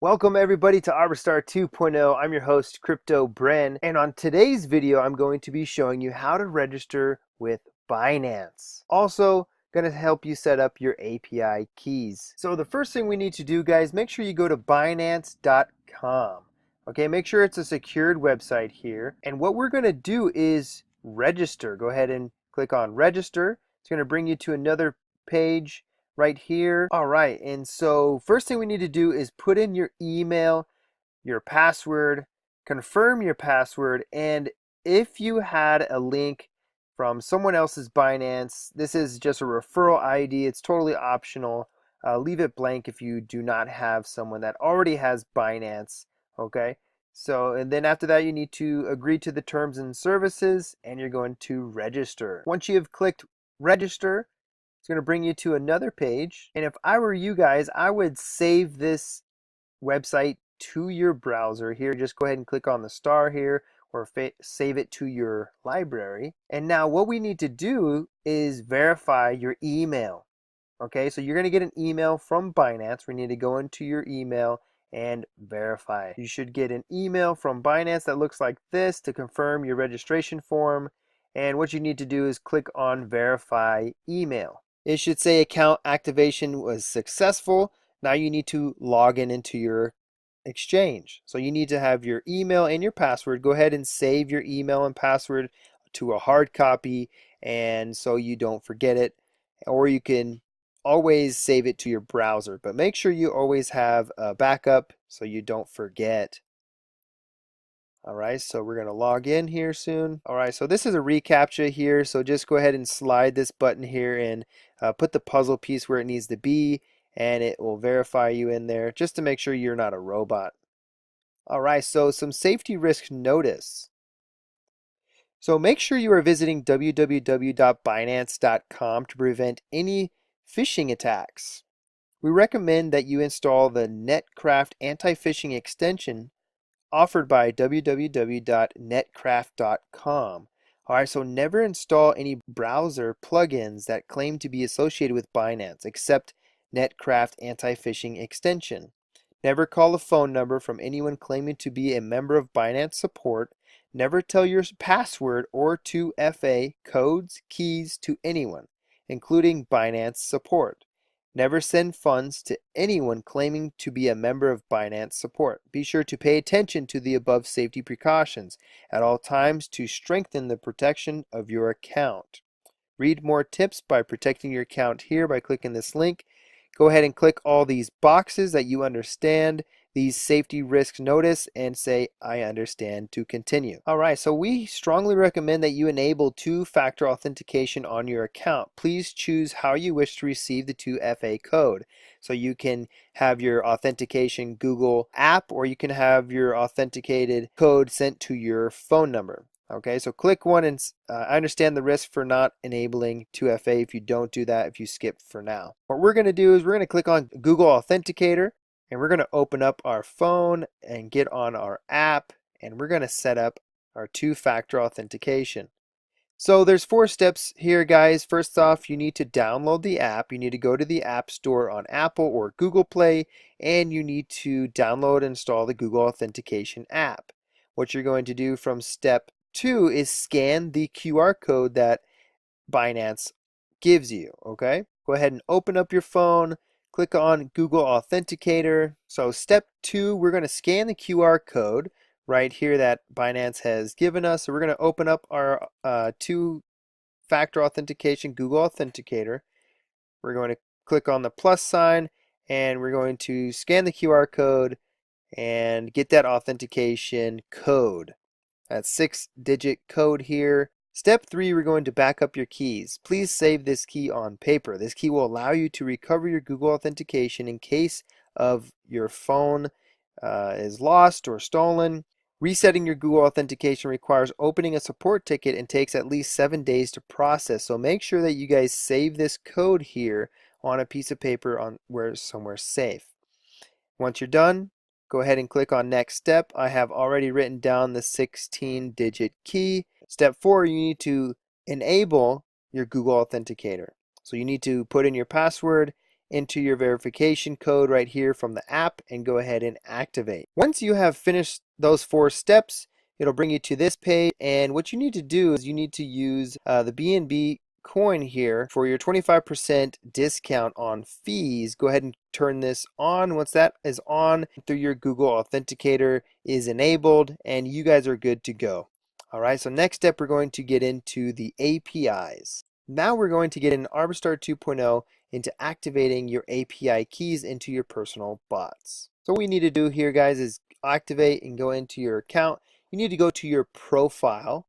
Welcome everybody to ArbiStar 2.0. I'm your host, Crypto Bren, and on today's video, I'm going to be showing you how to register with Binance. Also, going to help you set up your API keys. So the first thing we need to do, guys, make sure you go to Binance.com. Okay, make sure it's a secured website here. And what we're going to do is register. Go ahead and click on register. It's going to bring you to another page right here. All right, and so first thing we need to do is put in your email, your password, confirm your password, and if you had a link from someone else's Binance, this is just a referral ID. It's totally optional. Leave it blank if you do not have someone that already has Binance, okay? So, and then after that, you need to agree to the terms and services, and you're going to register. Once you have clicked register, it's going to bring you to another page. And if I were you guys, I would save this website to your browser here. Just go ahead and click on the star here or save it to your library. And now what we need to do is verify your email. Okay, so you're going to get an email from Binance. We need to go into your email and verify. You should get an email from Binance that looks like this to confirm your registration form. And what you need to do is click on verify email. It should say account activation was successful. Now you need to log in into your exchange. So you need to have your email and your password. Go ahead and save your email and password to a hard copy, and so you don't forget it. Or you can always save it to your browser, but make sure you always have a backup so you don't forget. All right, so we're going to log in here soon. All right, so this is a reCAPTCHA here. So just go ahead and slide this button here and put the puzzle piece where it needs to be, and it will verify you in there just to make sure you're not a robot. All right, so some safety risk notice. So make sure you are visiting www.binance.com to prevent any phishing attacks. We recommend that you install the Netcraft anti-phishing extension offered by www.netcraft.com. All right, so never install any browser plugins that claim to be associated with Binance except Netcraft anti-phishing extension. Never call a phone number from anyone claiming to be a member of Binance support. Never tell your password or 2FA codes, keys to anyone, including Binance support. Never send funds to anyone claiming to be a member of Binance support. Be sure to pay attention to the above safety precautions at all times to strengthen the protection of your account. Read more tips by protecting your account here by clicking this link. Go ahead and click all these boxes that you understand these safety risks notice and say I understand to continue. All right, so we strongly recommend that you enable two-factor authentication on your account. Please choose how you wish to receive the 2FA code. So you can have your authentication Google app, or you can have your authenticated code sent to your phone number. Okay, so click one, and I understand the risk for not enabling 2FA if you don't do that, if you skip for now. What we're going to do is we're going to click on Google Authenticator, and we're going to open up our phone and get on our app, and we're going to set up our two-factor authentication. So there's 4 steps here, guys. First off, you need to download the app. You need to go to the App Store on Apple or Google Play, and you need to download and install the Google Authentication app. What you're going to do from step 2 is scan the QR code that Binance gives you, okay? Go ahead and open up your phone, click on Google Authenticator. So step 2, we're going to scan the QR code right here that Binance has given us. So we're going to open up our two-factor authentication Google Authenticator. We're going to click on the plus sign, and we're going to scan the QR code and get that authentication code. That 6-digit code here. Step 3, we're going to back up your keys. Please save this key on paper. This key will allow you to recover your Google authentication in case of your phone is lost or stolen. Resetting your Google authentication requires opening a support ticket and takes at least 7 days to process. So make sure that you guys save this code here on a piece of paper somewhere safe. Once you're done, go ahead and click on next step. I have already written down the 16-digit key. Step 4, you need to enable your Google Authenticator. So you need to put in your password enter your verification code right here from the app, and go ahead and activate. Once you have finished those 4 steps, it'll bring you to this page, and what you need to do is you need to use the BNB coin here for your 25% discount on fees. Go ahead and turn this on. Once that is on, through your Google Authenticator is enabled, and you guys are good to go. All right, so next step, we're going to get into the APIs. Now we're going to get in Arbstar 2.0 into activating your API keys into your personal bots. So what we need to do here, guys, is activate and go into your account. You need to go to your profile,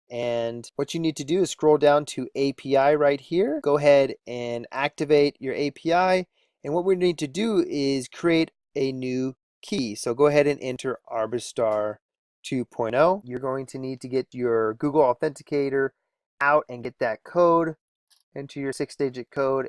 and what you need to do is scroll down to API right here. Go ahead and activate your API, and what we need to do is create a new key. So go ahead and enter ArbiStar 2.0. You're going to need to get your Google Authenticator out and get that code. Enter your 6-digit code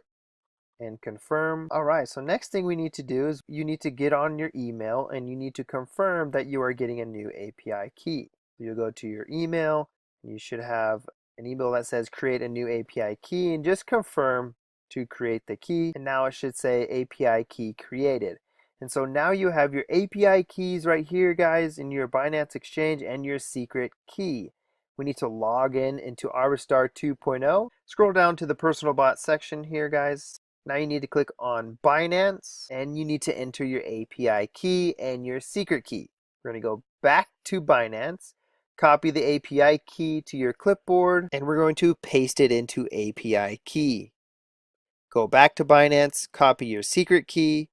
and confirm. All right, so next thing we need to do is you need to get on your email and you need to confirm that you are getting a new API key. You'll go to your email, and you should have an email that says create a new API key, and just confirm to create the key, and now it should say API key created. And so now you have your API keys right here, guys, in your Binance exchange and your secret key. We need to log in into Arbistar 2.0. Scroll down to the personal bot section here, guys. Now you need to click on Binance, and you need to enter your API key and your secret key. We're going to go back to Binance, copy the API key to your clipboard, and we're going to paste it into API key. Go back to Binance, copy your secret key,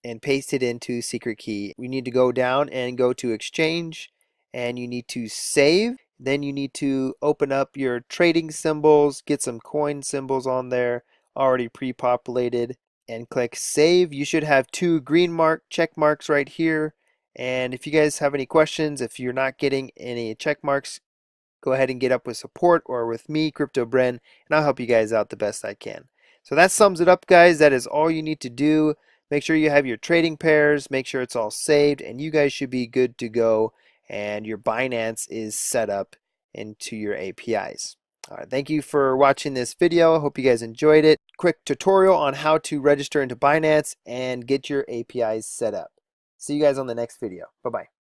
and paste it into secret key. We need to go down and go to exchange, and you need to save. Then you need to open up your trading symbols, get some coin symbols on there already pre-populated, and click save. You should have 2 green check marks right here. And if you guys have any questions, if you're not getting any check marks, go ahead and get up with support or with me, Crypto Bren, and I'll help you guys out the best I can. So that sums it up, guys. That is all you need to do. Make sure you have your trading pairs, make sure it's all saved, and you guys should be good to go, and your Binance is set up into your APIs. All right, thank you for watching this video. I hope you guys enjoyed it. Quick tutorial on how to register into Binance and get your APIs set up. See you guys on the next video. Bye-bye.